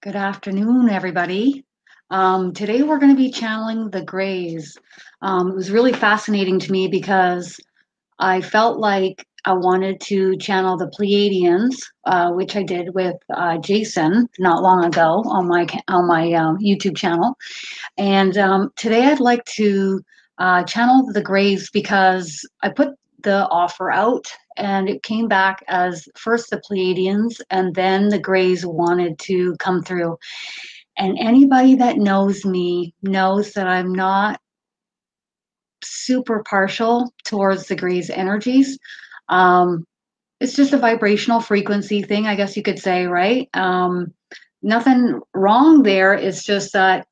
Good afternoon, everybody. Today we're going to be channeling the Greys. It was really fascinating to me because I felt like I wanted to channel the Pleiadians, which I did with Jason not long ago on my YouTube channel. And today I'd like to channel the Greys because I put the offer out and it came back as first the Pleiadians and then the Greys wanted to come through. And anybody that knows me knows that I'm not super partial towards the Greys energies. Um, it's just a vibrational frequency thing, I guess you could say, right? Nothing wrong there. It's just that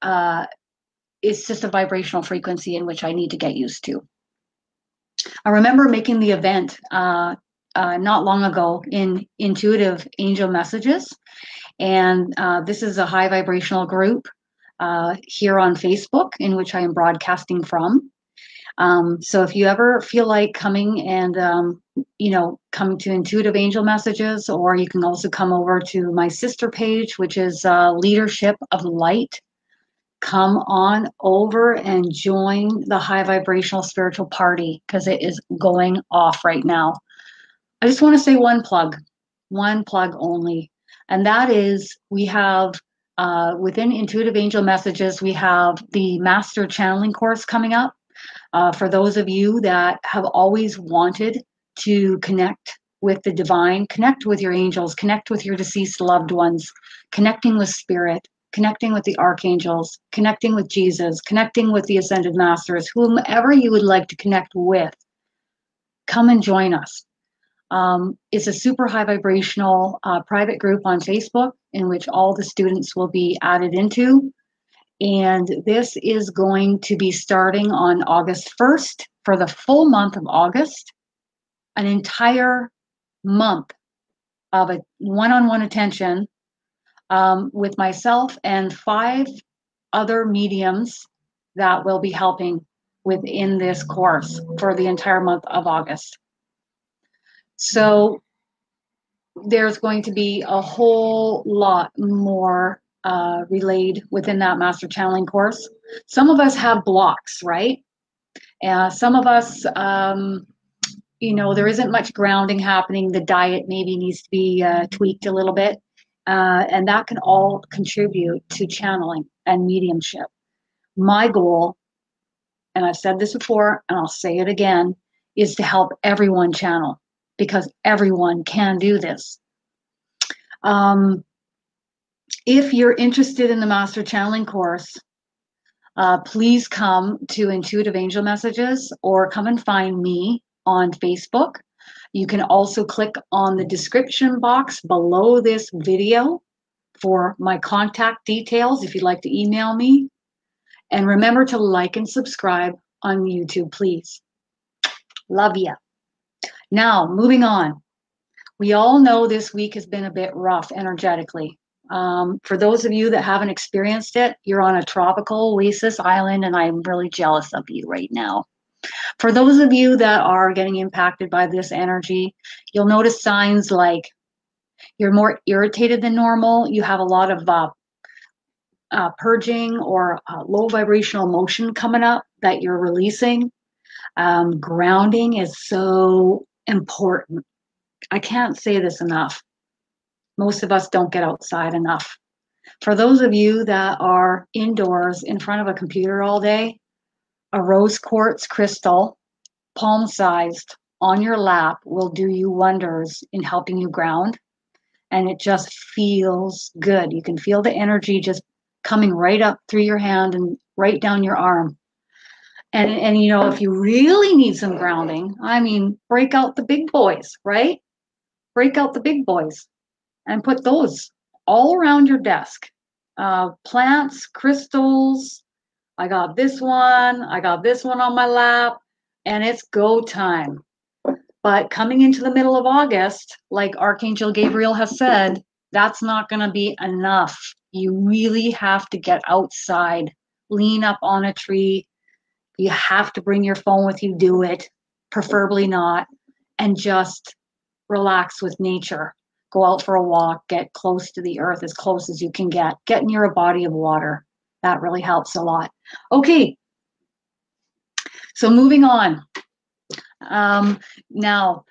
it's just a vibrational frequency in which I need to get used to. I remember making the event not long ago in Intuitive Angel Messages. And this is a high vibrational group here on Facebook in which I am broadcasting from. So if you ever feel like coming and, coming to Intuitive Angel Messages, or you can also come over to my sister page, which is Leadership of Light. Come on over and join the high vibrational spiritual party because it is going off right now. I just want to say one plug only. And that is we have within Intuitive Angel Messages, we have the Master Channeling course coming up. For those of you that have always wanted to connect with the divine, connect with your angels, connect with your deceased loved ones, connecting with spirit, connecting with the archangels, connecting with Jesus, connecting with the ascended masters, whomever you would like to connect with, come and join us. It's a super high vibrational private group on Facebook in which all the students will be added into. And this is going to be starting on August 1st for the full month of August, an entire month of a one-on-one attention with myself and 5 other mediums that will be helping within this course for the entire month of August. So there's going to be a whole lot more relayed within that master channeling course. Some of us have blocks, right? Some of us, there isn't much grounding happening. The diet maybe needs to be tweaked a little bit. And that can all contribute to channeling and mediumship. My goal, and I've said this before, and I'll say it again, is to help everyone channel because everyone can do this. If you're interested in the Master Channeling course, please come to Intuitive Angel Messages or come and find me on Facebook. You can also click on the description box below this video for my contact details if you'd like to email me. And remember to like and subscribe on YouTube, please. Love ya. Now, moving on. We all know this week has been a bit rough energetically. For those of you that haven't experienced it, you're on a tropical oasis island, and I'm really jealous of you right now. For those of you that are getting impacted by this energy, you'll notice signs like you're more irritated than normal. You have a lot of purging or low vibrational emotion coming up that you're releasing. Grounding is so important. I can't say this enough. Most of us don't get outside enough. For those of you that are indoors in front of a computer all day, a rose quartz crystal, palm-sized, on your lap will do you wonders in helping you ground. And it just feels good. You can feel the energy just coming right up through your hand and right down your arm. And if you really need some grounding, break out the big boys, right? Break out the big boys and put those all around your desk. Plants, crystals. I got this one on my lap, and it's go time. But coming into the middle of August, like Archangel Gabriel has said, that's not going to be enough. You really have to get outside, lean up on a tree. You have to bring your phone with you, do it, preferably not, and just relax with nature. go out for a walk, get close to the earth as close as you can get near a body of water. That really helps a lot. Okay, so moving on. Now,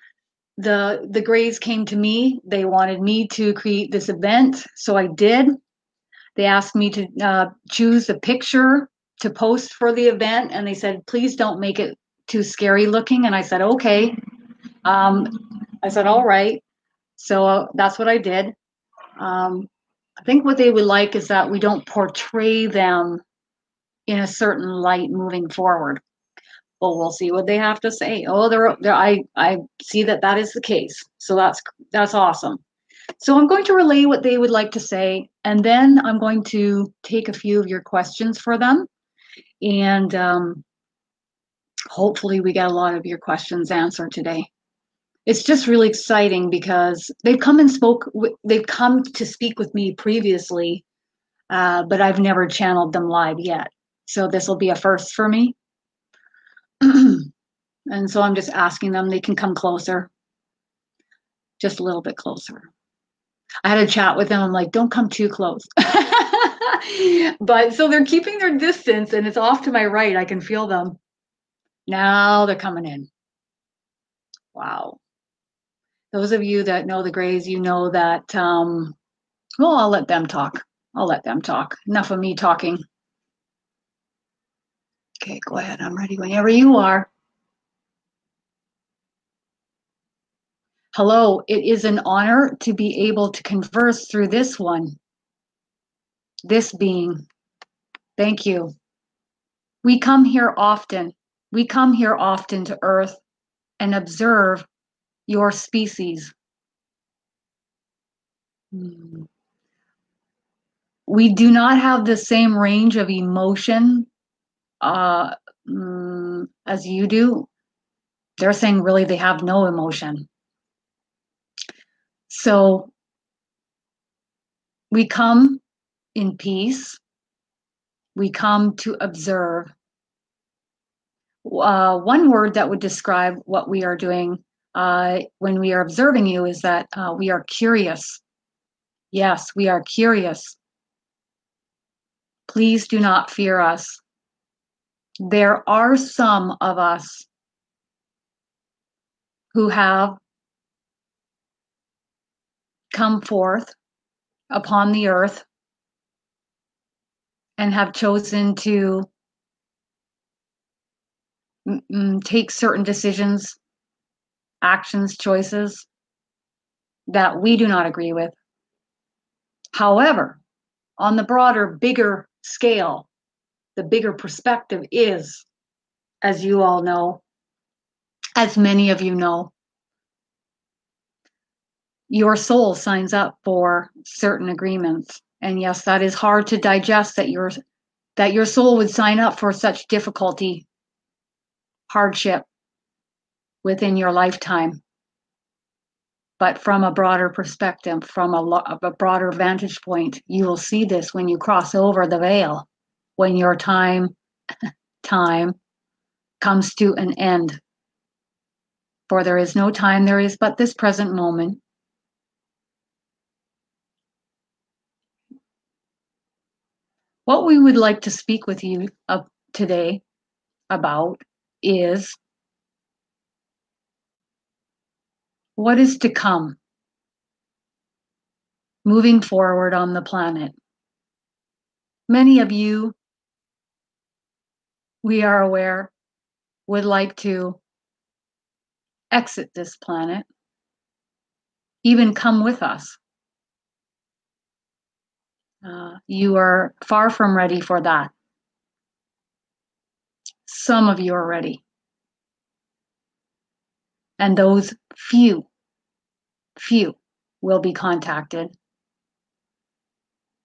the Greys came to me. They wanted me to create this event, so I did. They asked me to choose a picture to post for the event, and they said, please don't make it too scary looking. And I said, okay. I said, all right. So that's what I did. I think what they would like is that we don't portray them in a certain light moving forward. Well, we'll see what they have to say. Oh, I see that is the case. So that's awesome. So I'm going to relay what they would like to say, and then I'm going to take a few of your questions for them, and hopefully we get a lot of your questions answered today. It's just really exciting because they've come to speak with me previously, but I've never channeled them live yet. So this will be a first for me. And so I'm just asking them, they can come closer, just a little bit closer. I had a chat with them. I'm like, don't come too close. But so they're keeping their distance, and it's off to my right. I can feel them. Now they're coming in. Wow. Those of you that know the Greys, you know that, well, I'll let them talk. I'll let them talk. Enough of me talking. Okay, go ahead. I'm ready whenever you are. Hello, it is an honor to be able to converse through this one, this being. Thank you. We come here often. We come here often to Earth and observe your species. We do not have the same range of emotion as you do. They're saying really they have no emotion. So we come in peace. We come to observe. One word that would describe what we are doing when we are observing you is that we are curious. Yes, we are curious. Please do not fear us. There are some of us who have come forth upon the earth and have chosen to take certain decisions, actions, choices that we do not agree with. However, on the broader, bigger scale, the bigger perspective is, as you all know, as many of you know, your soul signs up for certain agreements. And yes, that is hard to digest, that your soul would sign up for such difficulty, hardship within your lifetime. But from a broader perspective, from a broader vantage point, you will see this when you cross over the veil, when your time comes to an end. For there is no time, there is but this present moment. What we would like to speak with you today about is what is to come moving forward on the planet. Many of you, we are aware, would like to exit this planet, even come with us. You are far from ready for that. Some of you are ready. And those few will be contacted.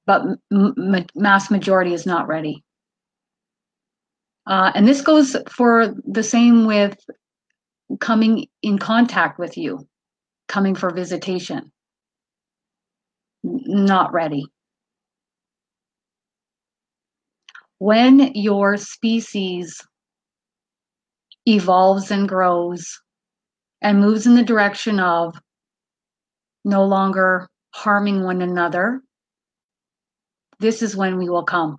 But mass majority is not ready. And this goes for the same with coming in contact with you, coming for visitation. Not ready. When your species evolves and grows and moves in the direction of no longer harming one another, this is when we will come,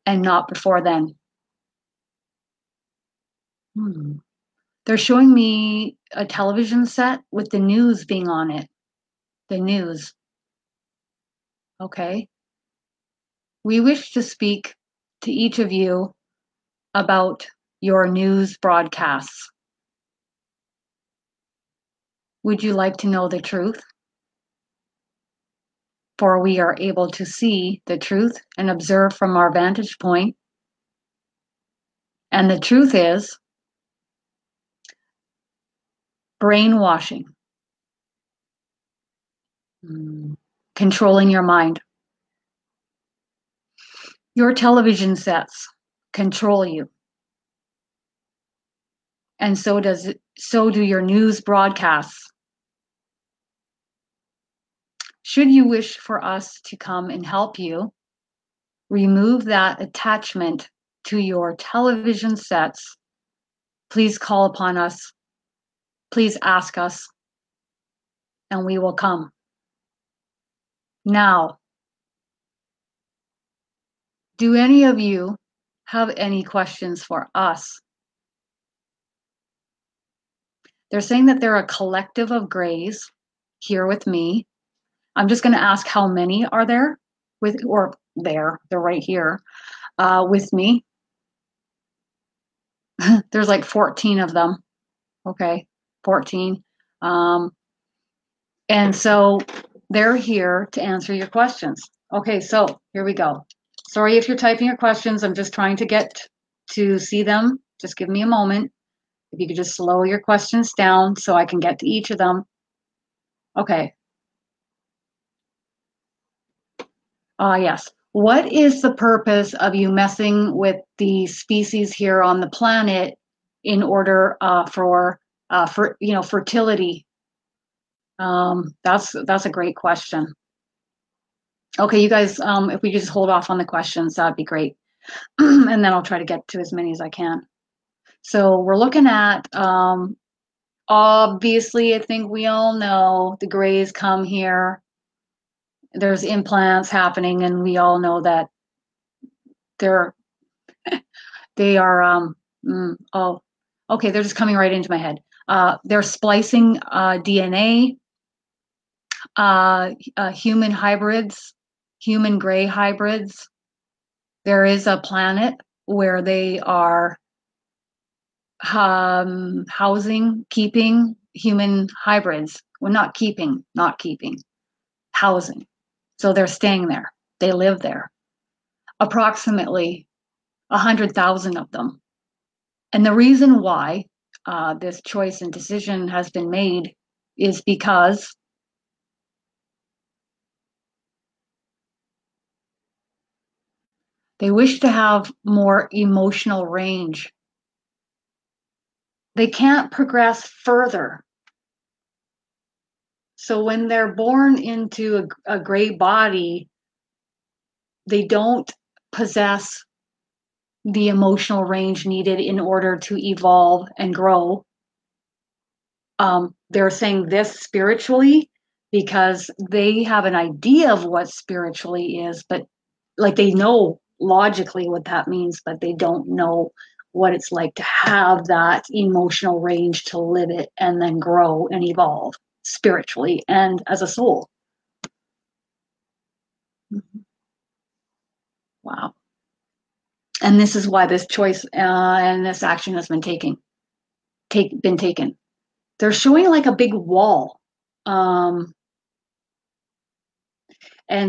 and not before then. They're showing me a television set with the news being on it. The news. Okay. We wish to speak to each of you about your news broadcasts. Would you like to know the truth? For we are able to see the truth and observe from our vantage point. And the truth is brainwashing, controlling your mind. Your television sets control you. And so do your news broadcasts. Should you wish for us to come and help you, remove that attachment to your television sets. Please call upon us. Please ask us, and we will come. Now, do any of you have any questions for us? They're saying that they're a collective of grays here with me. I'm just going to ask how many are there they're right here with me. There's like 14 of them. Okay, 14. And so they're here to answer your questions. Okay, so here we go. Sorry if you're typing your questions. I'm just trying to get to see them. Just give me a moment. If you could just slow your questions down so I can get to each of them. Okay. Yes. What is the purpose of you messing with the species here on the planet in order for fertility? That's a great question. Okay, you guys, if we could just hold off on the questions, that'd be great. And then I'll try to get to as many as I can. So we're looking at, obviously, I think we all know the grays come here. There's implants happening, and we all know that they are, okay, they're just coming right into my head. They're splicing DNA, human hybrids, human gray hybrids. There is a planet where they are keeping human hybrids. Well, not keeping, housing. So they're staying there. They live there. Approximately 100,000 of them. And the reason why this choice and decision has been made is because they wish to have more emotional range. They can't progress further. So when they're born into a gray body, they don't possess the emotional range needed in order to evolve and grow. They're saying this spiritually because they have an idea of what spiritually is, but like they know logically what that means, but they don't know what it's like to have that emotional range to live it and then grow and evolve spiritually and as a soul. Wow. And this is why this choice and this action has been taken. They're showing like a big wall. And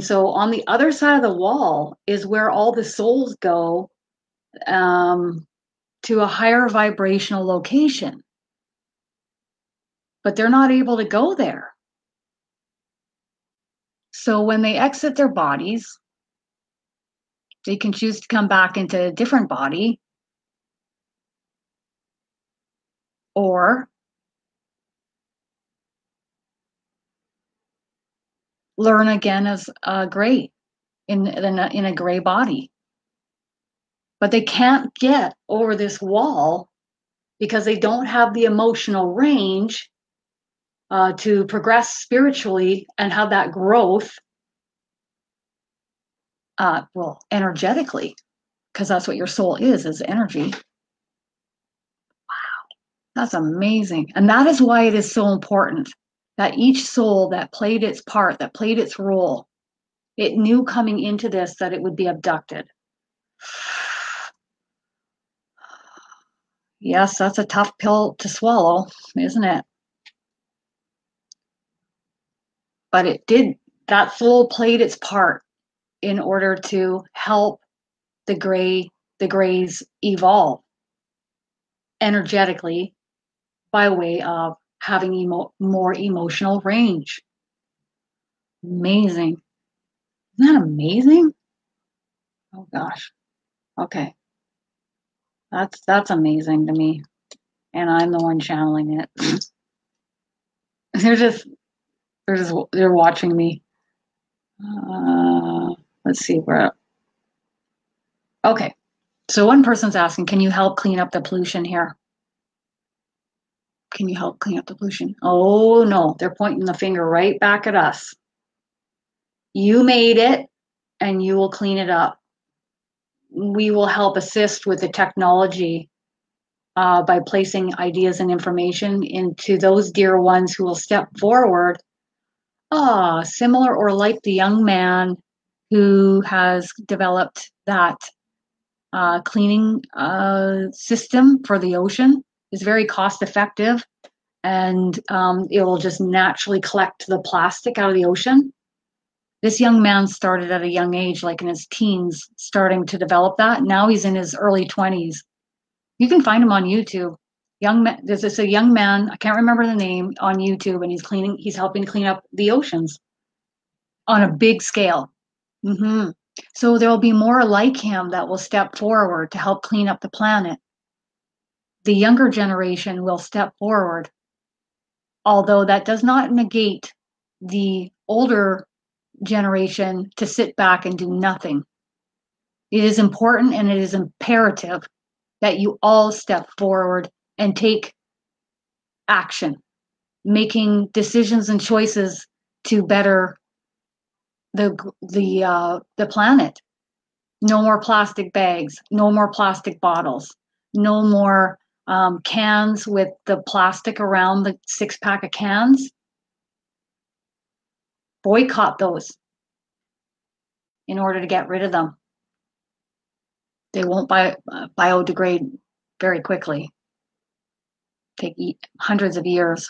so on the other side of the wall is where all the souls go to a higher vibrational location. But they're not able to go there. So when they exit their bodies, they can choose to come back into a different body or learn again as a gray in a gray body. But they can't get over this wall because they don't have the emotional range to progress spiritually and have that growth, well, energetically, because that's what your soul is energy. That's amazing. And that is why it is so important that each soul that played its part, that played its role, it knew coming into this that it would be abducted. Yes, that's a tough pill to swallow, isn't it? But it did, that soul played its part in order to help the grays evolve energetically by way of having more emotional range. Amazing. Isn't that amazing? Oh gosh. Okay. That's amazing to me. And I'm the one channeling it. They're just they're watching me. Let's see where. Okay. So one person's asking, can you help clean up the pollution here? Can you help clean up the pollution? Oh no, they're pointing the finger right back at us. You made it and you will clean it up. We will help assist with the technology by placing ideas and information into those dear ones who will step forward. Similar or like the young man who has developed that cleaning system for the ocean. Is very cost effective, and it will just naturally collect the plastic out of the ocean. This young man started at a young age, like in his teens, starting to develop that. Now he's in his early 20s. You can find him on YouTube. There's this a young man, I can't remember the name, on YouTube, and he's helping clean up the oceans on a big scale. Mm-hmm. So there will be more like him that will step forward to help clean up the planet. The younger generation will step forward, although that does not negate the older generation to sit back and do nothing. It is important and it is imperative that you all step forward and take action, making decisions and choices to better the planet. No more plastic bags, no more plastic bottles, no more cans with the plastic around the 6-pack of cans. Boycott those in order to get rid of them. They won't biodegrade very quickly. Take hundreds of years.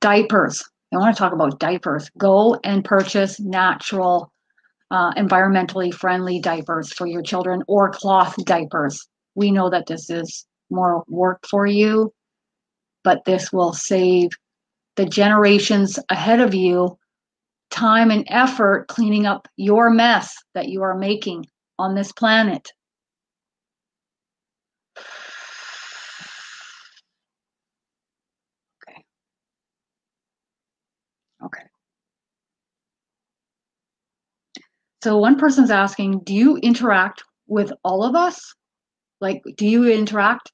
Diapers. I want to talk about diapers. Go and purchase natural, environmentally friendly diapers for your children, or cloth diapers. We know that this is more work for you, but this will save the generations ahead of you time and effort cleaning up your mess that you are making on this planet. Okay. So one person's asking, do you interact with all of us? Like, do you interact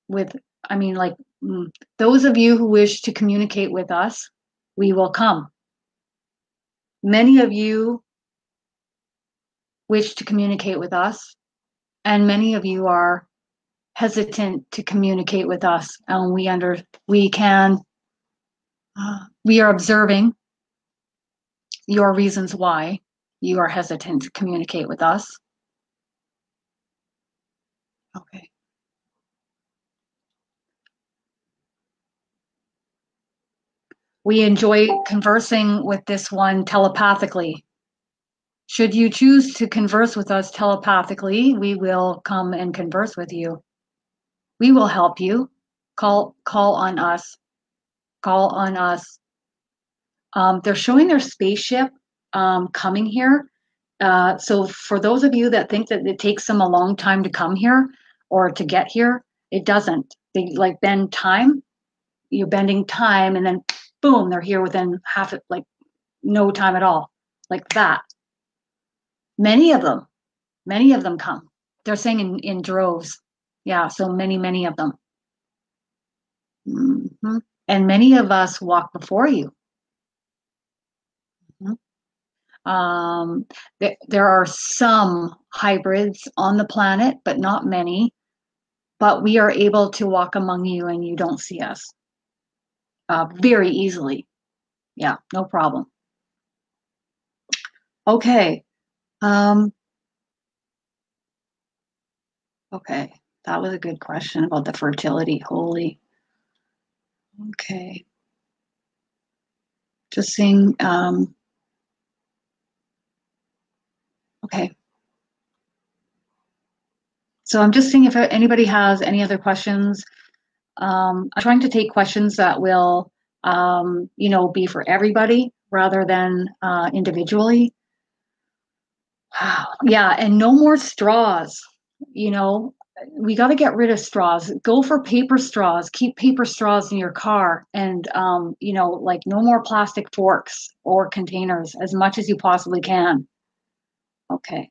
with, I mean, like, those of you who wish to communicate with us, we will come. Many of you wish to communicate with us, and many of you are hesitant to communicate with us. And we are observing your reasons why you are hesitant to communicate with us. Okay. We enjoy conversing with this one telepathically. Should you choose to converse with us telepathically, we will come and converse with you. We will help you. Call on us. Call on us. They're showing their spaceship coming here. So for those of you that think that it takes them a long time to come here or to get here, it doesn't. They like bend time. You're bending time, and then boom, they're here within like no time at all, like that. Many of them come. They're saying in droves. Yeah, so many of them. Mm-hmm. And many of us walk before you. There are some hybrids on the planet, but not many. But we are able to walk among you and you don't see us very easily. Yeah, no problem. Okay. Okay. That was a good question about the fertility. Holy. Okay. Just seeing. Okay. So I'm just seeing if anybody has any other questions. I'm trying to take questions that will, be for everybody rather than individually. Yeah, and no more straws. You know, we got to get rid of straws. Go for paper straws. Keep paper straws in your car, and like no more plastic forks or containers as much as you possibly can. Okay.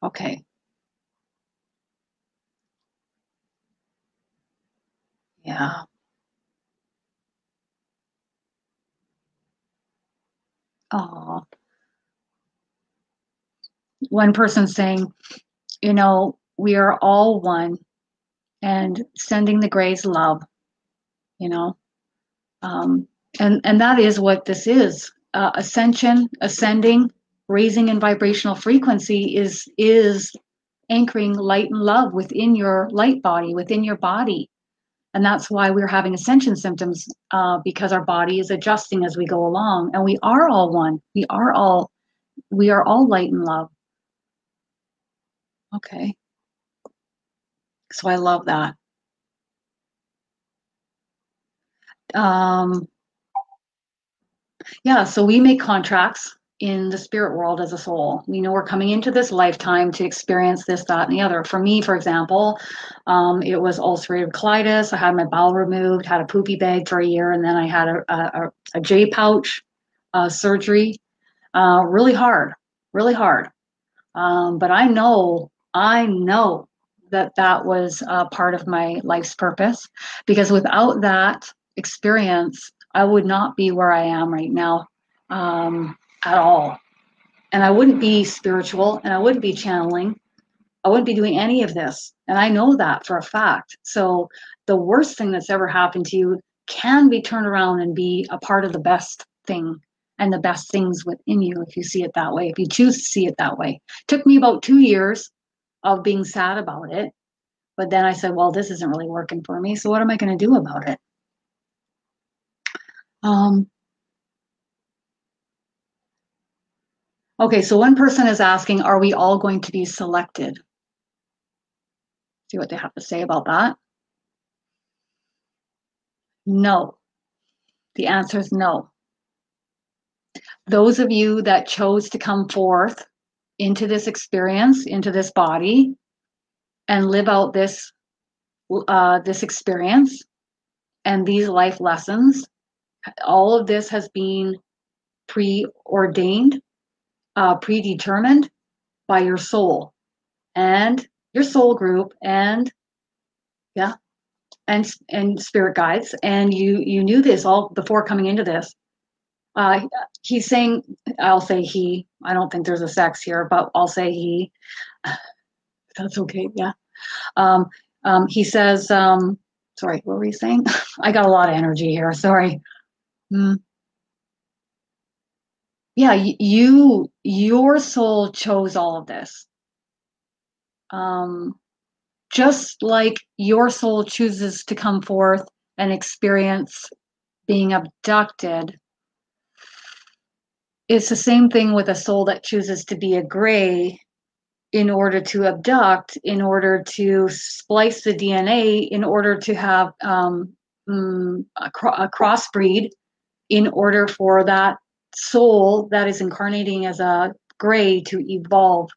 Okay. Yeah. Oh, one person saying, we are all one, and sending the grays love. You know, um, and that is what this is. Ascension, ascending, raising in vibrational frequency is anchoring light and love within your light body, within your body. And that's why we're having ascension symptoms, because our body is adjusting as we go along. And we are all one. We are all light and love. Okay. So I love that. Um, yeah, so we make contracts in the spirit world as a soul. We know we're coming into this lifetime to experience this, that, and the other. For me, for example, it was ulcerative colitis. I had my bowel removed, had a poopy bag for a year, and then I had a J pouch surgery. Really hard, really hard. But I know that was part of my life's purpose, because without that experience, I would not be where I am right now, at all. And I wouldn't be spiritual, and I wouldn't be channeling. I wouldn't be doing any of this. And I know that for a fact. So the worst thing that's ever happened to you can be turned around and be a part of the best thing and the best things within you, if you see it that way, if you choose to see it that way. It took me about 2 years of being sad about it. But then I said, well, this isn't really working for me. So what am I going to do about it? Um, okay, so one person is asking, are we all going to be selected? See what they have to say about that. No. The answer is no. Those of you that chose to come forth into this experience, into this body, and live out this experience and these life lessons, all of this has been preordained, predetermined by your soul and your soul group, and yeah, and spirit guides, and you knew this all before coming into this. He's saying, I'll say he. I don't think there's a sex here, but I'll say he. That's okay. Yeah. Um, he says, sorry, what were you saying? I got a lot of energy here. Sorry. Mm. Yeah, your soul chose all of this. Um, just like your soul chooses to come forth and experience being abducted, it's the same thing with a soul that chooses to be a gray in order to abduct, in order to splice the DNA, in order to have a crossbreed, in order for that soul that is incarnating as a gray to evolve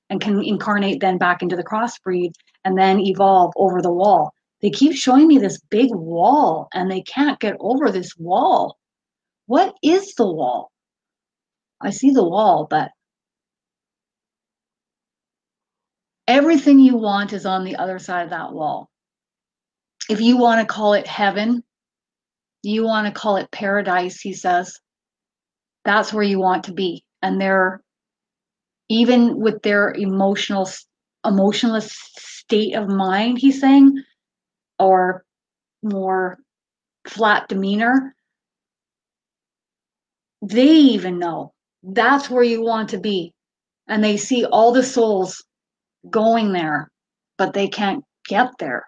and can incarnate then back into the crossbreed and then evolve over the wall. They keep showing me this big wall and they can't get over this wall. What is the wall? I see the wall, but everything you want is on the other side of that wall. if you want to call it heaven, you want to call it paradise, he says, that's where you want to be. And they're, even with their emotionless state of mind, he's saying, or more flat demeanor, they even know that's where you want to be. And they see all the souls going there, but they can't get there.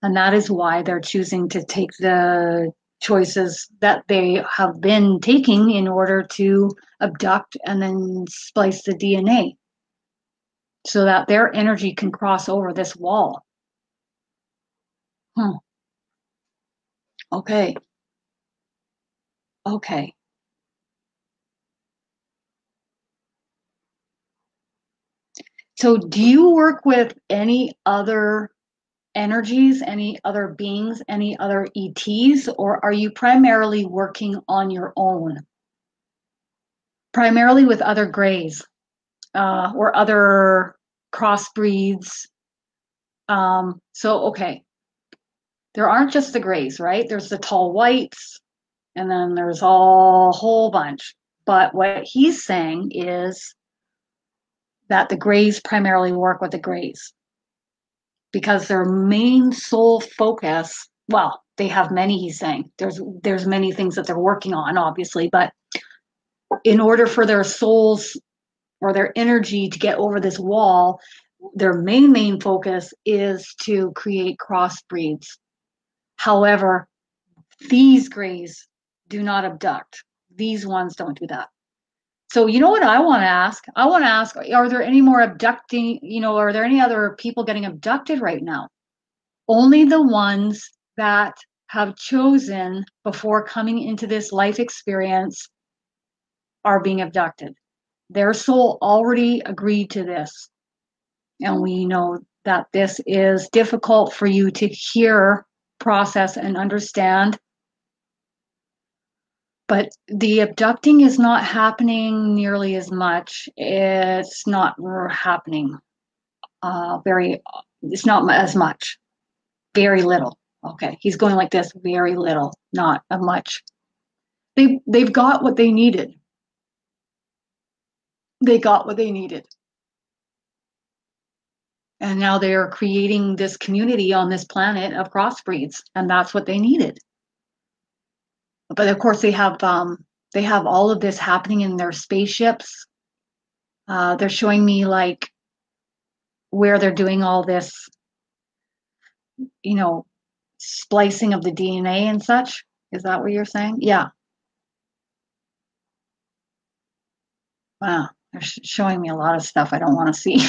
And that is why they're choosing to take the choices that they have been taking in order to abduct and then splice the DNA so that their energy can cross over this wall. Hmm. Okay. Okay. So do you work with any other energies, any other beings, any other ETs, or are you primarily working on your own? Primarily with other grays, or other crossbreeds. Okay, there aren't just the grays, right? There's the tall whites, and then there's a whole bunch. But what he's saying is that the grays primarily work with the grays because their main soul focus, well, they have many, he's saying. There's many things that they're working on, obviously, but in order for their souls or their energy to get over this wall, their main focus is to create crossbreeds. However, these grays do not abduct. These ones don't do that. So you know what I want to ask? I want to ask, are there any more abducting, are there any other people getting abducted right now? Only the ones that have chosen before coming into this life experience are being abducted. Their soul already agreed to this. And we know that this is difficult for you to hear, process, and understand. But the abducting is not happening nearly as much. It's not happening it's not as much. Very little. Okay, he's going like this, very little, not a much. They've got what they needed. They got what they needed. And now they are creating this community on this planet of crossbreeds, and that's what they needed. But of course, they have all of this happening in their spaceships. They're showing me like where they're doing all this, you know, splicing of the DNA and such. Is that what you're saying? Yeah. Wow. They're showing me a lot of stuff I don't want to see.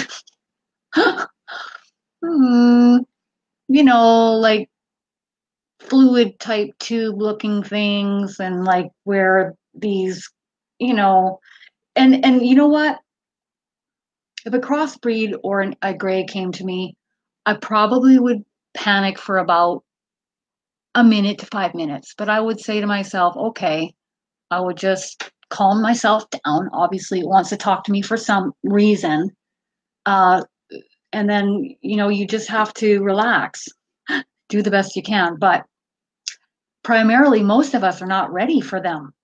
Hmm, like fluid type tube looking things, and like where these, you know, and you know what? If a crossbreed or a gray came to me, I probably would panic for about a minute to 5 minutes. But I would say to myself, okay, I would just calm myself down. Obviously, it wants to talk to me for some reason. Uh, and then, you just have to relax, do the best you can. But primarily, most of us are not ready for them.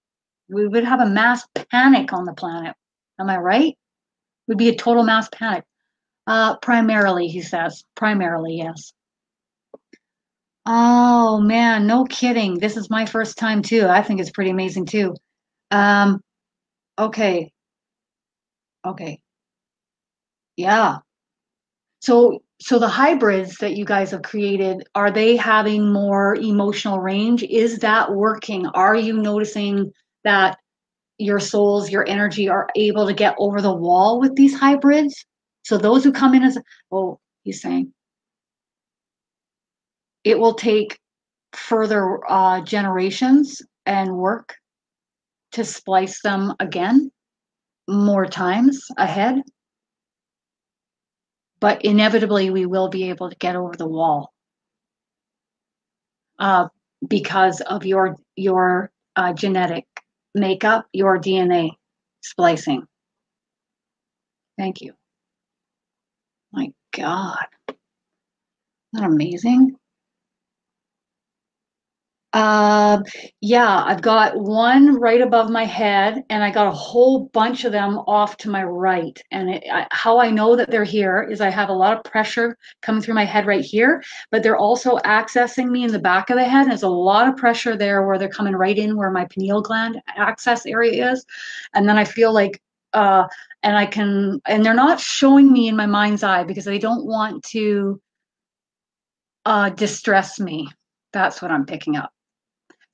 We would have a mass panic on the planet. Am I right? It would be a total mass panic. Primarily, he says. Primarily, yes. Oh man, no kidding. This is my first time too. I think it's pretty amazing too. Um, okay, okay. Yeah. So the hybrids that you guys have created, are they having more emotional range? Is that working? Are you noticing that your souls, your energy are able to get over the wall with these hybrids? So those who come in as, oh, he's saying it will take further generations and work to splice them again more times ahead, but inevitably we will be able to get over the wall uh, because of your genetic makeup, your DNA splicing. Thank you. My God, isn't that amazing? Um, yeah, I've got one right above my head, and I got a whole bunch of them off to my right. And how I know that they're here is I have a lot of pressure coming through my head right here, but they're also accessing me in the back of the head. And there's a lot of pressure there where they're coming right in where my pineal gland access area is. And then I feel like, and I can, and they're not showing me in my mind's eye because they don't want to distress me. That's what I'm picking up.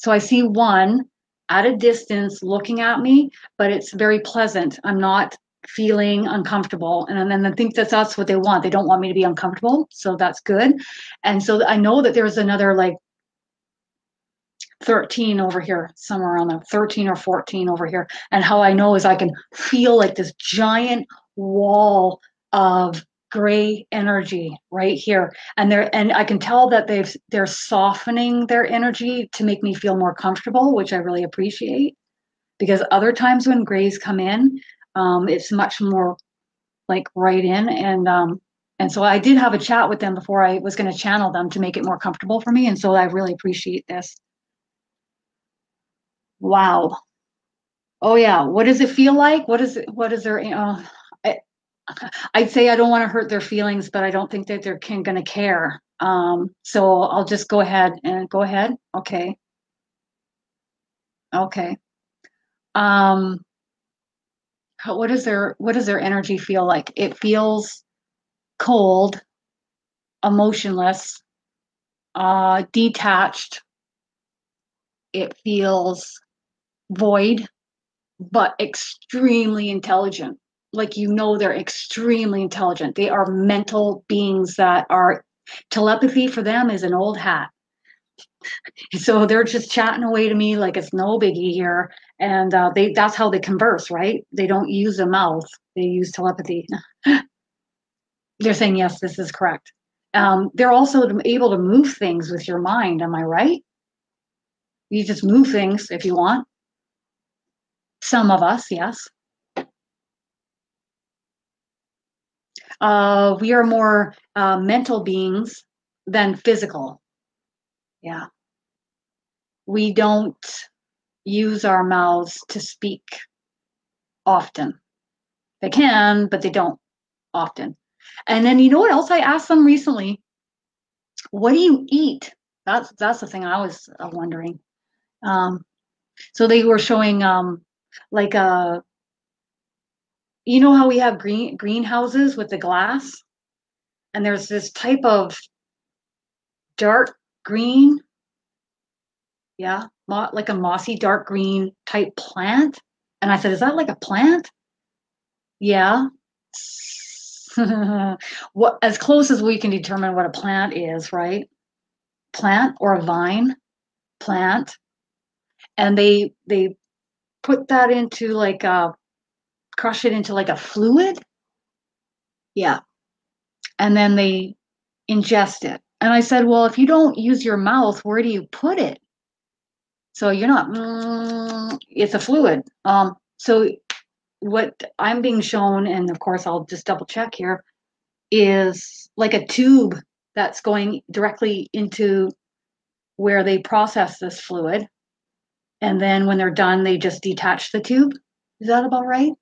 So I see one at a distance looking at me, but it's very pleasant. I'm not feeling uncomfortable. And then I think that's what they want. They don't want me to be uncomfortable. So that's good. And so I know that there's another like 13 over here, somewhere around there, 13 or 14 over here. And how I know is I can feel like this giant wall of gray energy right here. And I can tell that they're softening their energy to make me feel more comfortable, which I really appreciate. Because other times when grays come in, it's much more like right in. And so I did have a chat with them before I was going to channel them to make it more comfortable for me. And so I really appreciate this. Wow. Oh yeah. What does it feel like? What is their, I, I'd say I don't want to hurt their feelings, but I don't think that they're going to care. So I'll just go ahead and go ahead. Okay. Okay. Um, what does their energy feel like? It feels cold, emotionless, detached. It feels void, but extremely intelligent. Like, they're extremely intelligent. They are mental beings that are telepathy for them is an old hat. So they're just chatting away to me like it's no biggie here. And that's how they converse, right? They don't use a mouth, they use telepathy. They're saying, yes, this is correct. They're also able to move things with your mind. Am I right? You just move things if you want. Some of us, yes. We are more mental beings than physical. Yeah. We don't use our mouths to speak often. They can, but they don't often. And then you know what else I asked them recently? What do you eat? That's the thing I was wondering. Um, so they were showing like you know how we have greenhouses with the glass, and there's this type of dark green, yeah, like a mossy dark green type plant. And I said, is that like a plant? Yeah. What, as close as we can determine what a plant is, right? Plant or a vine, plant. And they put that into like a crush it into like a fluid. Yeah. And then they ingest it. And I said, well, if you don't use your mouth, where do you put it? So you're not, it's a fluid. So what I'm being shown, and of course I'll just double check here, is like a tube that's going directly into where they process this fluid. And then when they're done, they just detach the tube. Is that about right?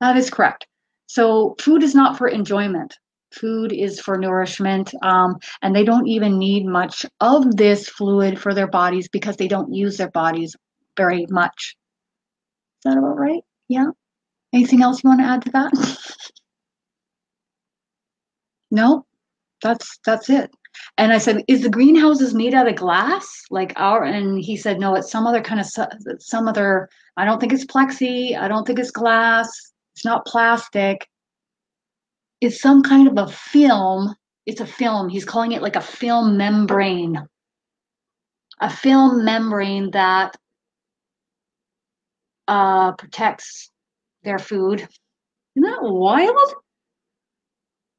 That is correct. So food is not for enjoyment. Food is for nourishment. And they don't even need much of this fluid for their bodies because they don't use their bodies very much. Is that about right? Yeah. Anything else you want to add to that? No, that's it. And I said, is the greenhouses made out of glass like our? And he said, no, it's some other kind of some other. I don't think it's plexi. I don't think it's glass. It's not plastic. It's some kind of a film. It's a film. He's calling it like a film membrane that protects their food. Isn't that wild?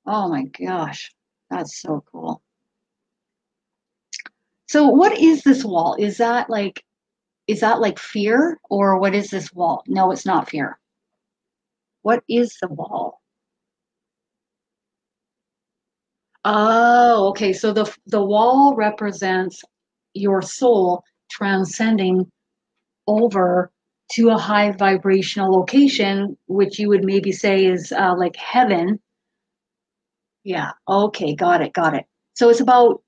Oh my gosh, that's so cool. So what is this wall? Is that like fear or what is this wall? No, it's not fear. What is the wall? Oh, okay. So the wall represents your soul transcending over to a high vibrational location, which you would maybe say is like heaven. Yeah, okay, got it, got it. So it's about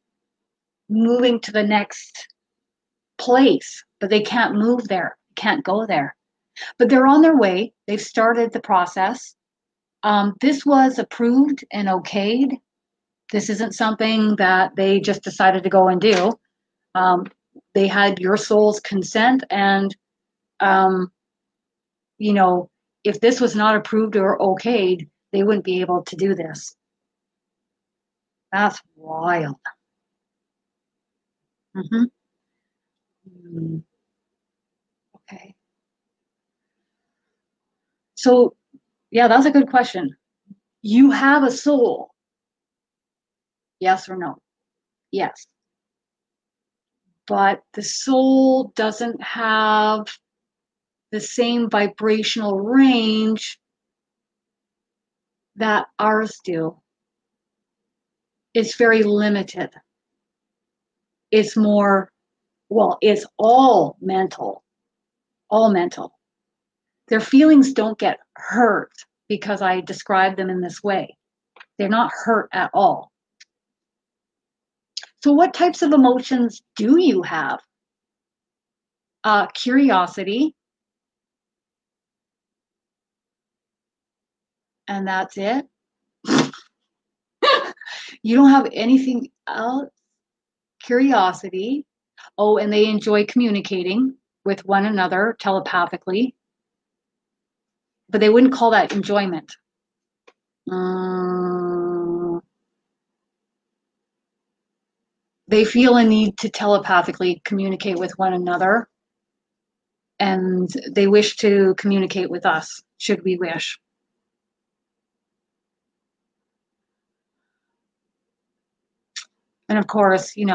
moving to the next place, but they can't move there, can't go there. But they're on their way. They've started the process. This was approved and okayed. This isn't something that they just decided to go and do. They had your soul's consent, and you know, if this was not approved or okayed, they wouldn't be able to do this. That's wild. Mm-hmm. Okay. So, yeah, that's a good question. You have a soul. Yes or no? Yes. But the soul doesn't have the same vibrational range that ours do. It's very limited. It's more, well, it's all mental, all mental. Their feelings don't get hurt because I describe them in this way. They're not hurt at all. So, what types of emotions do you have? Curiosity, and that's it. You don't have anything else. Curiosity. Oh, and they enjoy communicating with one another telepathically, but they wouldn't call that enjoyment. They feel a need to telepathically communicate with one another, and they wish to communicate with us, should we wish. And of course, you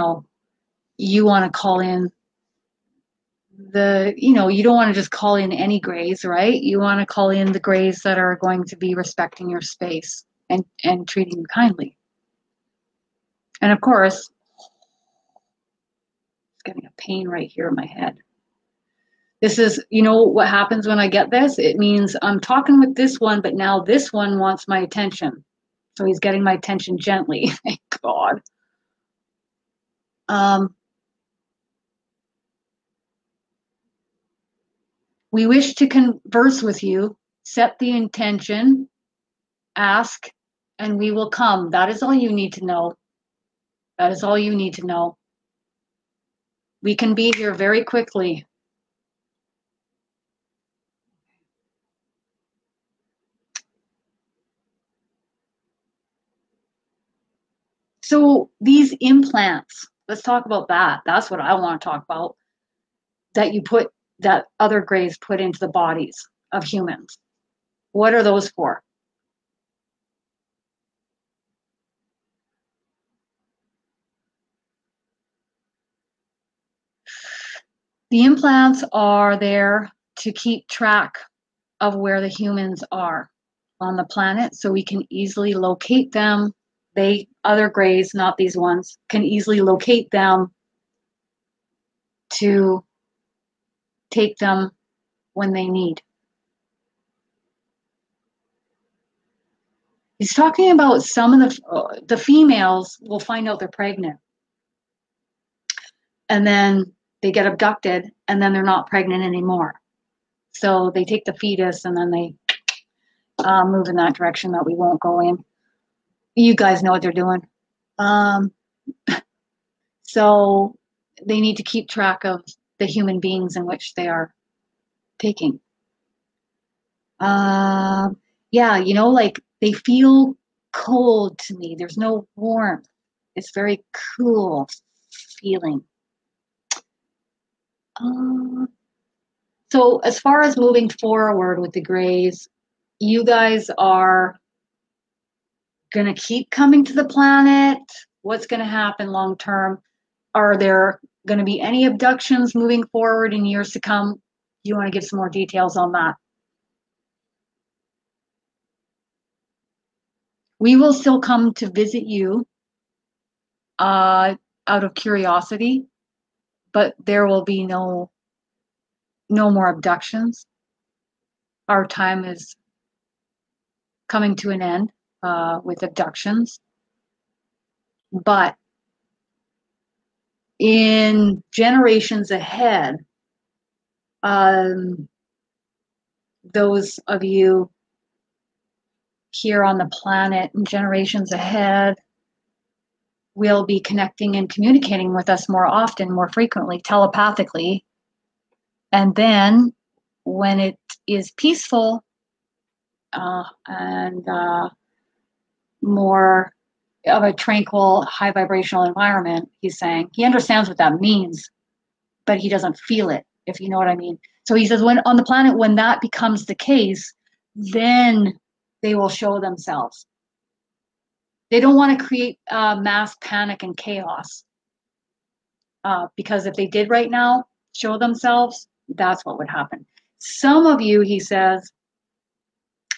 want to call in you don't want to just call in any grays, right? You want to call in the grays that are going to be respecting your space and treating you kindly. And of course, it's getting a pain right here in my head. This is, what happens when I get this? It means I'm talking with this one, but now this one wants my attention. So he's getting my attention gently. Thank God. We wish to converse with you. Set the intention, ask, and we will come. That is all you need to know. That is all you need to know. We can be here very quickly. So these implants, let's talk about that. That's what I want to talk about. That other grays put into the bodies of humans. What are those for? The implants are there to keep track of where the humans are on the planet so we can easily locate them. Other grays, not these ones, can easily locate them to take them when they need. He's talking about some of the females will find out they're pregnant, and then they get abducted, and then they're not pregnant anymore. So they take the fetus, and then they move in that direction that we won't go in. You guys know what they're doing. So they need to keep track of the human beings in which they are taking. Yeah, like they feel cold to me. There's no warmth. It's very cool feeling. So as far as moving forward with the grays, you guys are going to keep coming to the planet. What's going to happen long term? Are there going to be any abductions moving forward in years to come? You want to give some more details on that? We will still come to visit you out of curiosity, but there will be no more abductions. Our time is coming to an end with abductions. But in generations ahead, those of you here on the planet in generations ahead will be connecting and communicating with us more often, more frequently, telepathically. And then when it is peaceful and more of a tranquil, high vibrational environment, he's saying, he understands what that means, but he doesn't feel it, if you know what I mean. So he says, when on the planet, when that becomes the case, then they will show themselves. They don't want to create mass panic and chaos, because if they did right now show themselves, that's what would happen. Some of you, he says,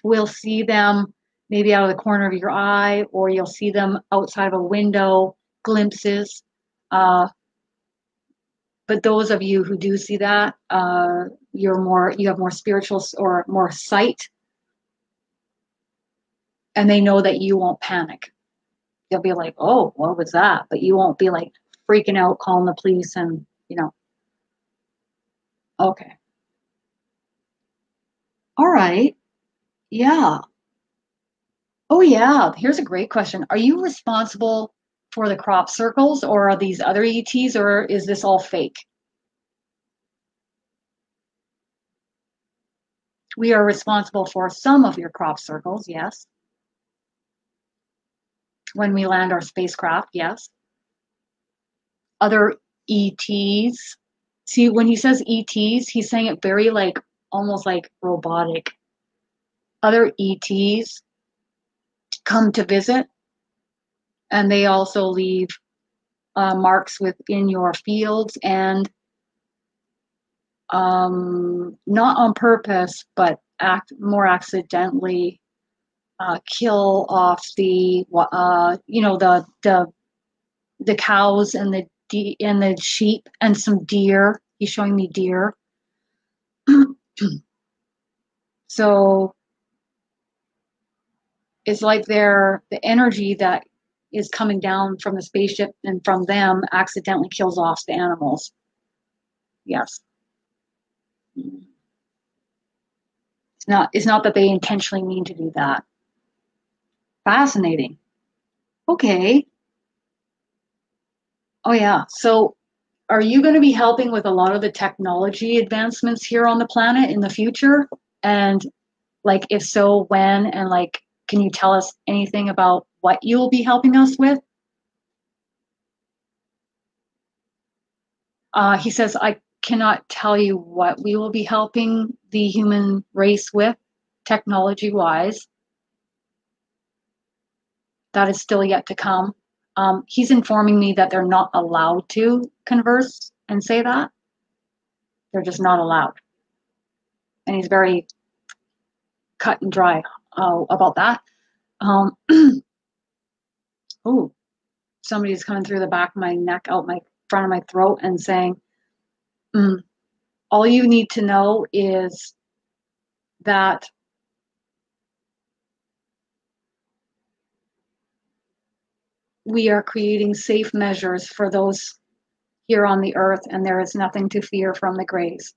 will see them maybe out of the corner of your eye, or you'll see them outside of a window, glimpses. But those of you who do see that, you have more spiritual or more sight, and they know that you won't panic. They'll be like, "Oh, what was that?" But you won't be like freaking out, calling the police, and Okay. All right. Yeah. Oh, yeah. Here's a great question. Are you responsible for the crop circles, or are these other ETs, or is this all fake? We are responsible for some of your crop circles, yes. When we land our spacecraft, yes. Other ETs. See, when he says ETs, he's saying it very like almost like robotic. Other ETs come to visit, and they also leave marks within your fields, and not on purpose, but more accidentally kill off the the cows and the sheep and some deer. He's showing me deer. So it's like the energy that is coming down from the spaceship and from them accidentally kills off the animals. Yes. It's not that they intentionally mean to do that. Fascinating. Okay. Oh yeah. So are you going to be helping with a lot of the technology advancements here on the planet in the future? And like, if so, when? And like, can you tell us anything about what you'll be helping us with? He says, I cannot tell you what we will be helping the human race with, technology wise. That is still yet to come. He's informing me that they're not allowed to converse and say that. They're just not allowed. And he's very cut and dry about that. Oh, somebody's coming through the back of my neck, out my front of my throat, and saying, all you need to know is that we are creating safe measures for those here on the earth, and there is nothing to fear from the Greys.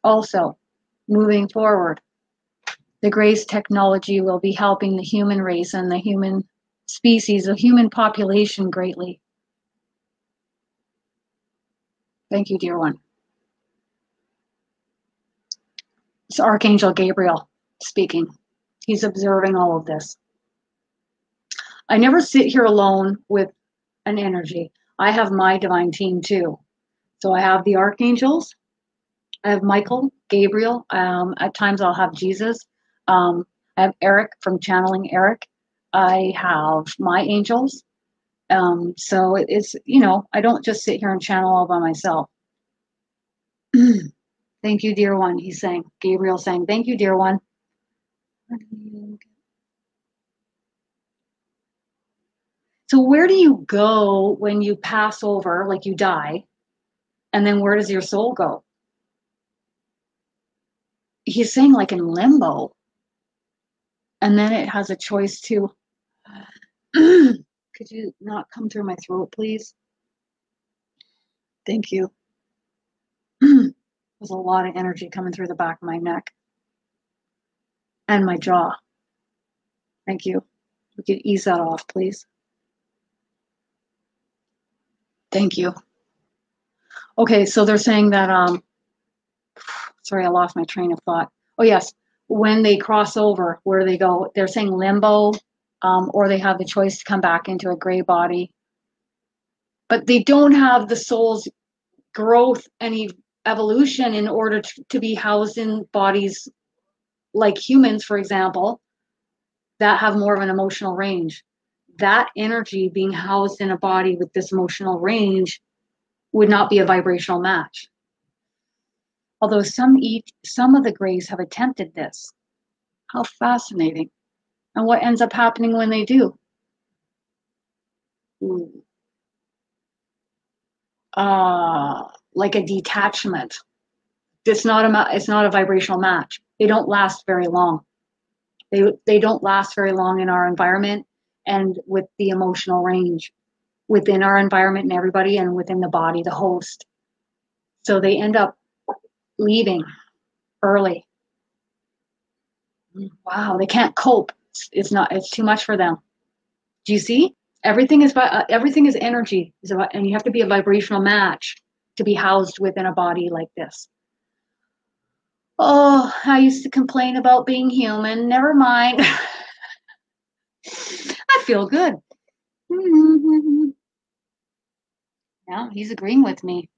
Also, moving forward, the Greys technology will be helping the human race and the human species, the human population greatly. Thank you, dear one. It's Archangel Gabriel speaking. He's observing all of this. I never sit here alone with an energy. I have my divine team too. So I have the archangels. I have Michael, Gabriel. At times I'll have Jesus. I have Eric from channeling Eric. I have my angels. So it's, I don't just sit here and channel all by myself. Thank you, dear one. He's saying, Gabriel saying, thank you, dear one. So where do you go when you pass over, like you die, and then where does your soul go? He's saying like in limbo, and then it has a choice to, could you not come through my throat, please? Thank you. There's a lot of energy coming through the back of my neck and my jaw. Thank you. We could ease that off, please. Thank you. Okay, so they're saying that, sorry, I lost my train of thought. Oh, yes. When they cross over, where do they go? They're saying limbo, or they have the choice to come back into a gray body. But they don't have the soul's growth and evolution in order to be housed in bodies like humans, for example, that have more of an emotional range. That energy being housed in a body with this emotional range would not be a vibrational match. Although some of the grays have attempted this. How fascinating. And what ends up happening when they do? Like a detachment. It's not a vibrational match. They don't last very long. They don't last very long in our environment and with the emotional range within our environment and everybody and within the body, the host. So they end up leaving early. Wow, they can't cope. It's too much for them. Do you see? Everything is energy, and you have to be a vibrational match to be housed within a body like this. Oh, I used to complain about being human. Never mind. I feel good. Yeah, he's agreeing with me.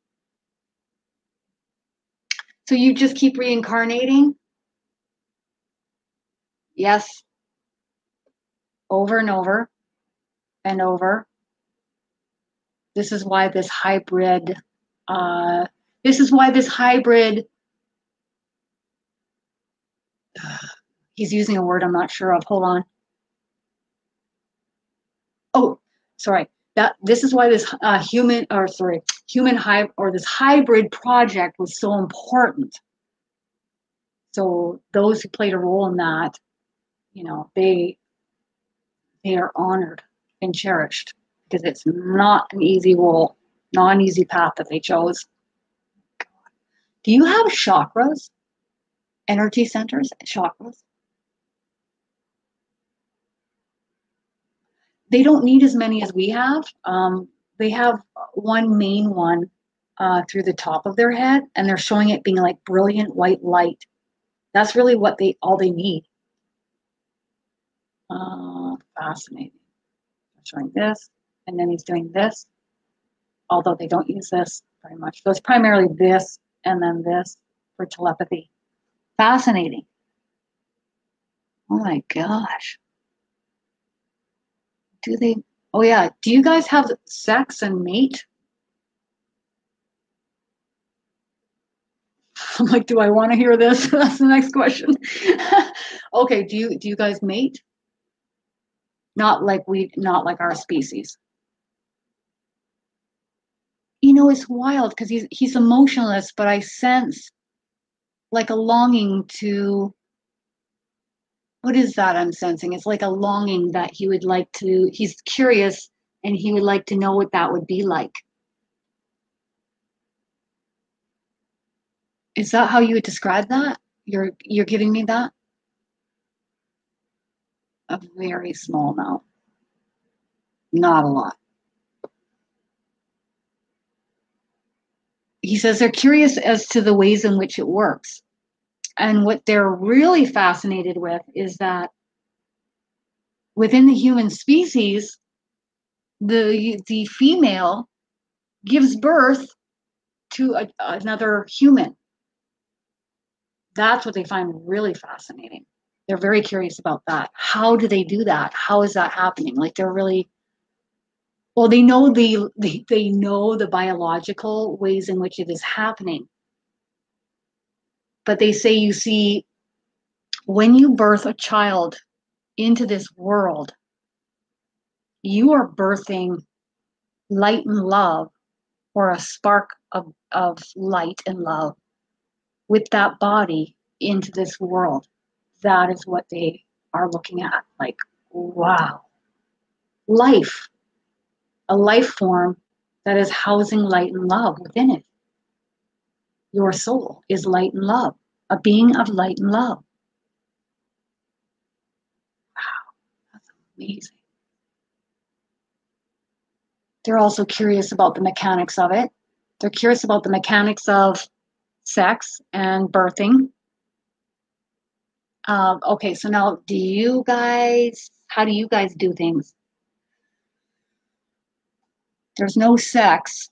So you just keep reincarnating? Yes, over and over and over. This is why this hybrid, uh, this is why this hybrid, he's using a word I'm not sure of. Hold on. Oh, sorry. This is why this this hybrid project was so important. So those who played a role in that, they are honored and cherished because it's not an easy role, not an easy path that they chose. Do you have chakras? Energy centers, chakras? They don't need as many as we have. They have one main one through the top of their head, and they're showing it being like brilliant white light. That's really all they need. Fascinating. I'm showing this, and then he's doing this, although they don't use this very much. So it's primarily this and then this for telepathy. Fascinating. Oh my gosh. Do they? Oh yeah. Do you guys have sex and mate? I'm like, do I want to hear this? That's the next question. Okay. Do you guys mate? Not like our species. It's wild because he's emotionless, but I sense like a longing to. What is that I'm sensing? It's like a longing that he would like to. He's curious, and he would like to know what that would be like. Is that how you would describe that? You're giving me that? A very small amount. Not a lot. He says they're curious as to the ways in which it works. And what they're really fascinated with is that within the human species, the female gives birth to another human. That's what they find really fascinating. They're very curious about that. How do they do that? How is that happening? Like they're really well. They know they know the biological ways in which it is happening. But they say, you see, when you birth a child into this world, you are birthing light and love, or a spark of light and love with that body into this world. That is what they are looking at. Like, wow. Life, a life form that is housing light and love within it. Your soul is light and love, a being of light and love. Wow, that's amazing. They're also curious about the mechanics of it. They're curious about the mechanics of sex and birthing. Okay, so now how do you guys do things? There's no sex,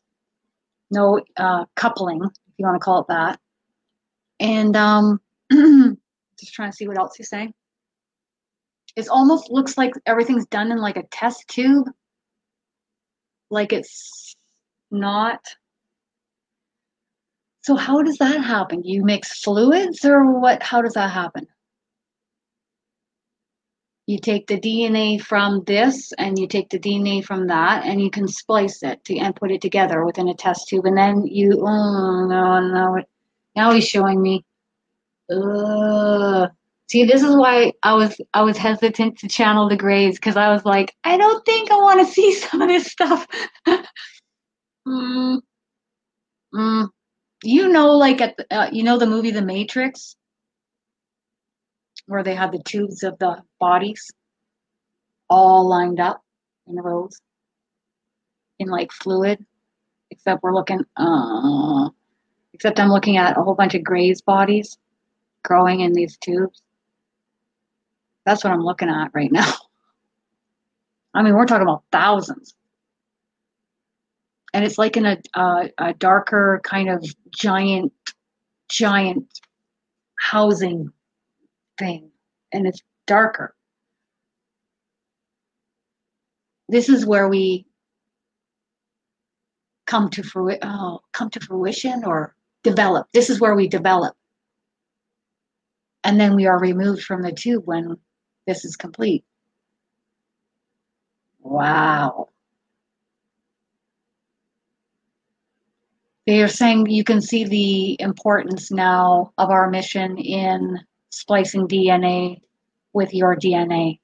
no coupling, if you want to call it that. And just trying to see what else he's saying. It almost looks like everything's done in like a test tube, like it's not. So how does that happen? You mix fluids or what? How does that happen? You take the DNA from this and you take the DNA from that and you can splice it and put it together within a test tube. And then oh no, now he's showing me. Ugh. See, this is why I was hesitant to channel the Greys, because I was like, I don't think I want to see some of this stuff. mm, mm. Like you know the movie The Matrix, where they had the tubes of the bodies all lined up in rows in like fluid, except except I'm looking at a whole bunch of Greys bodies growing in these tubes. That's what I'm looking at right now. I mean, we're talking about thousands. And it's like in a darker kind of giant housing thing, and it's darker. This is where we come to fruition or develop. This is where we develop, and then we are removed from the tube when this is complete. Wow. They are saying you can see the importance now of our mission in splicing DNA with your DNA.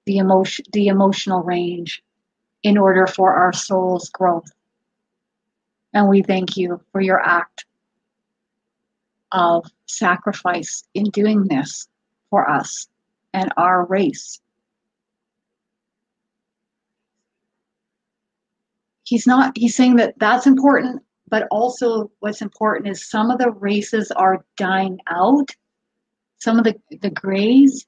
The emotional range in order for our soul's growth. And we thank you for your act of sacrifice in doing this for us and our race. He's saying that that's important, but also what's important is some of the races are dying out, some of the Greys,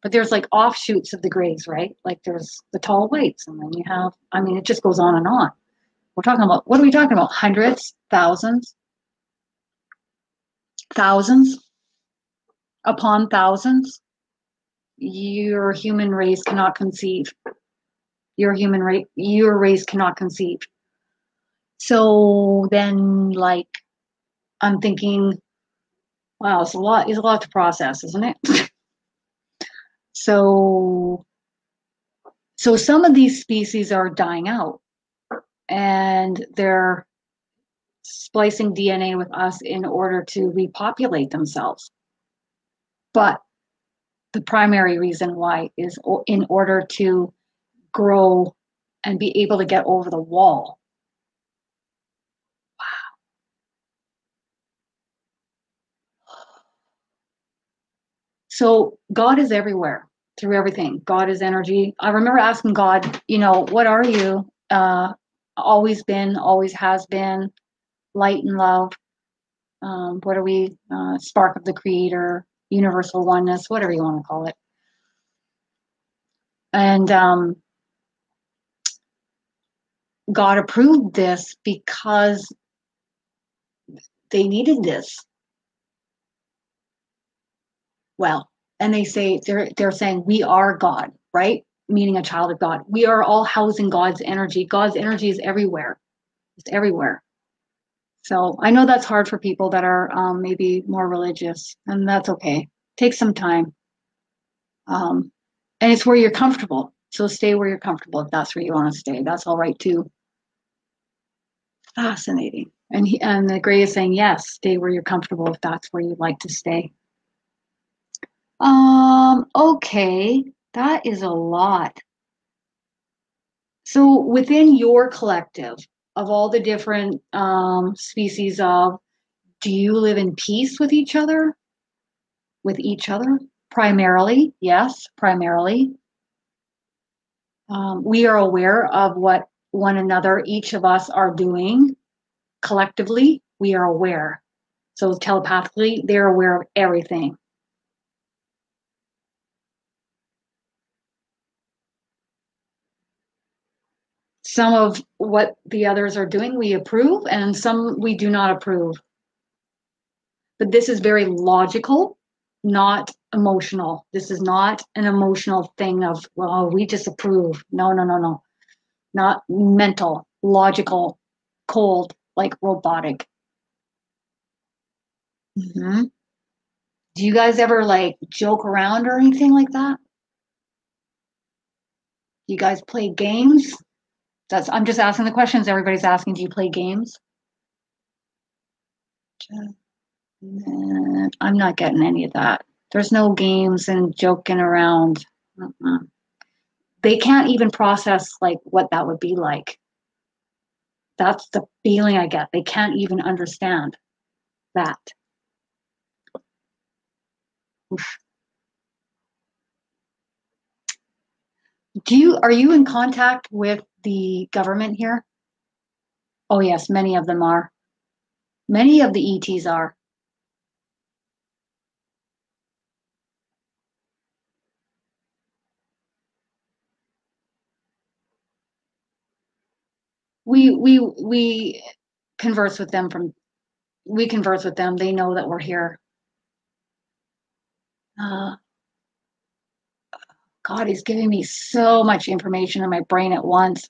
but there's like offshoots of the Greys, right? Like there's the tall whites, and then you have, I mean, it just goes on and on. We're talking about, what are we talking about? Hundreds, thousands upon thousands. Your human race cannot conceive. Your race cannot conceive. So then, like, I'm thinking, wow, it's a lot to process, isn't it? So some of these species are dying out, and they're splicing DNA with us in order to repopulate themselves. But the primary reason why is in order to grow and be able to get over the wall. Wow. So God is everywhere through everything. God is energy. I remember asking God, what are you? Always been, always has been, light and love. What are we? Spark of the creator, universal oneness, whatever you want to call it. And God approved this because they needed this. Well, and they're saying we are God, right? Meaning a child of God. We are all housing God's energy. God's energy is everywhere. It's everywhere. So I know that's hard for people that are maybe more religious, and that's okay. Take some time. And it's where you're comfortable. So stay where you're comfortable if that's where you want to stay. That's all right too. Fascinating. And the gray is saying, yes, stay where you're comfortable if that's where you'd like to stay. Okay. That is a lot. So within your collective of all the different species of, do you live in peace with each other? With each other? Primarily, yes, primarily. We are aware of what one another, each of us are doing collectively. We are aware. So telepathically, they're aware of everything. Some of what the others are doing, we approve, and some we do not approve. But this is very logical, not emotional. This is not an emotional thing of, well, we disapprove. No, no, no, no. Not mental, logical, cold, like robotic. Mm-hmm. Do you guys ever like joke around or anything like that? Do you guys play games? I'm just asking the questions everybody's asking. Do you play games? I'm not getting any of that. There's no games and joking around. Uh-uh. They can't even process like what that would be like. That's the feeling I get. They can't even understand that. Oof. Are you in contact with the government here? Oh yes, many of them are. Many of the ETs are. We converse with them from we converse with them. They know that we're here. Uh, God, he's giving me so much information in my brain at once.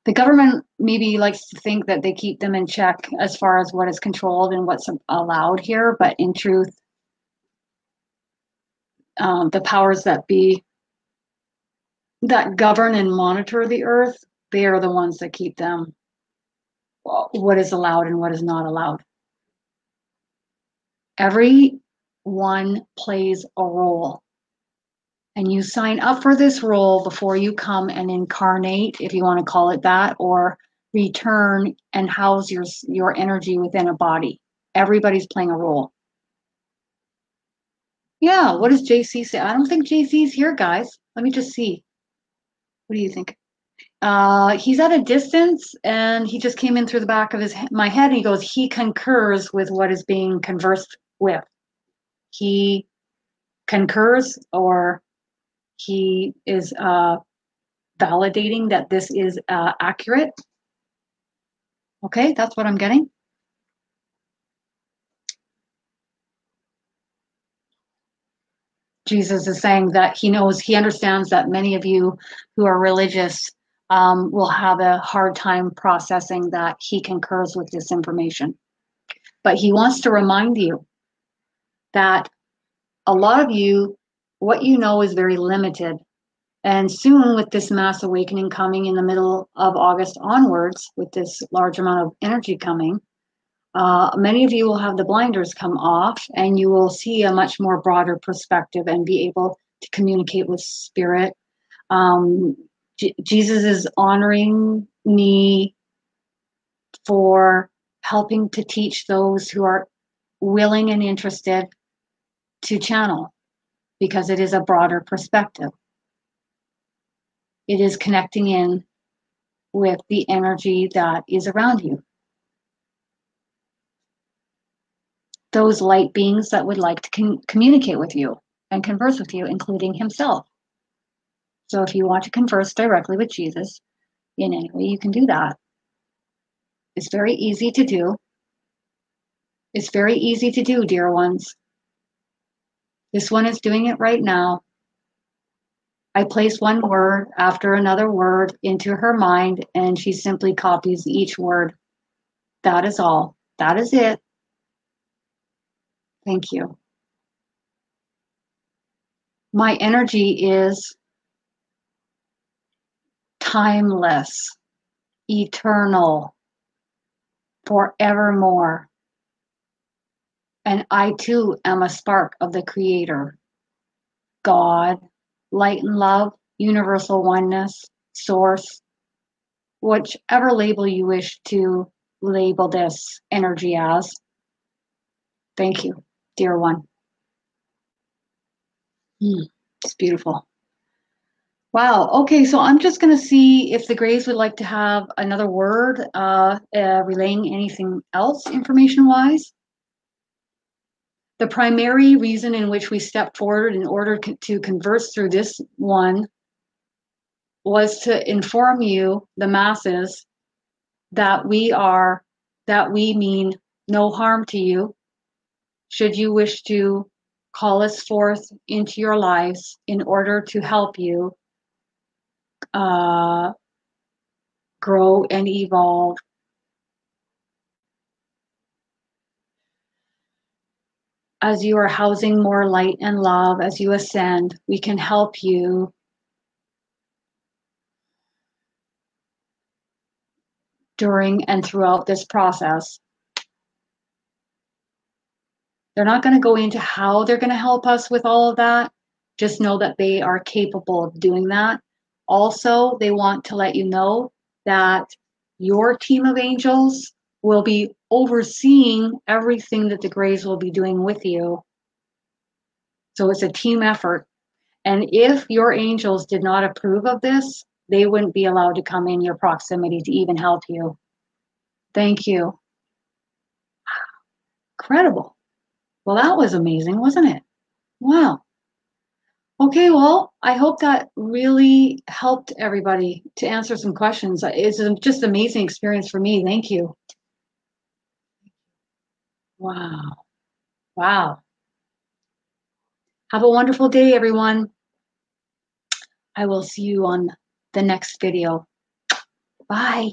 The government maybe likes to think that they keep them in check as far as what is controlled and what's allowed here, but in truth, the powers that be that govern and monitor the earth, they are the ones that keep them what is allowed and what is not allowed. Everyone plays a role. And you sign up for this role before you come and incarnate, if you want to call it that, or return and house your energy within a body. Everybody's playing a role. Yeah, what does JC say? I don't think JC's here, guys. Let me just see. What do you think? He's at a distance and he just came in through the back of my head and he goes, he concurs with what is being conversed with. He concurs or he is validating that this is accurate. Okay, that's what I'm getting. Jesus is saying that he understands that many of you who are religious will have a hard time processing that he concurs with this information. But he wants to remind you that a lot of you, what you know is very limited. And soon, with this mass awakening coming in the middle of August onwards, with this large amount of energy coming, many of you will have the blinders come off and you will see a much more broader perspective and be able to communicate with spirit. Jesus is honoring me for helping to teach those who are willing and interested to channel because it is a broader perspective. It is connecting in with the energy that is around you. Those light beings that would like to communicate with you and converse with you, including himself. So if you want to converse directly with Jesus in any way, you can do that. It's very easy to do. It's very easy to do, dear ones. This one is doing it right now. I place one word after another word into her mind, and she simply copies each word. That is all. That is it. Thank you. My energy is timeless, eternal, forevermore. And I too am a spark of the Creator, God, light and love, universal oneness, source, whichever label you wish to label this energy as. Thank you, dear one. It's beautiful. Wow. Okay, so I'm just going to see if the Greys would like to have another word relaying anything else information-wise. The primary reason in which we stepped forward in order to converse through this one was to inform you, the masses, that we mean no harm to you. Should you wish to call us forth into your lives in order to help you grow and evolve. As you are housing more light and love, as you ascend, we can help you during and throughout this process. They're not going to go into how they're going to help us with all of that. Just know that they are capable of doing that. Also, they want to let you know that your team of angels will be overseeing everything that the Greys will be doing with you. So it's a team effort. And if your angels did not approve of this, they wouldn't be allowed to come in your proximity to even help you. Thank you. Incredible. Well, that was amazing, wasn't it? Wow. Okay, well, I hope that really helped everybody to answer some questions. It's just an amazing experience for me. Thank you. Wow. Wow. Have a wonderful day, everyone. I will see you on the next video. Bye.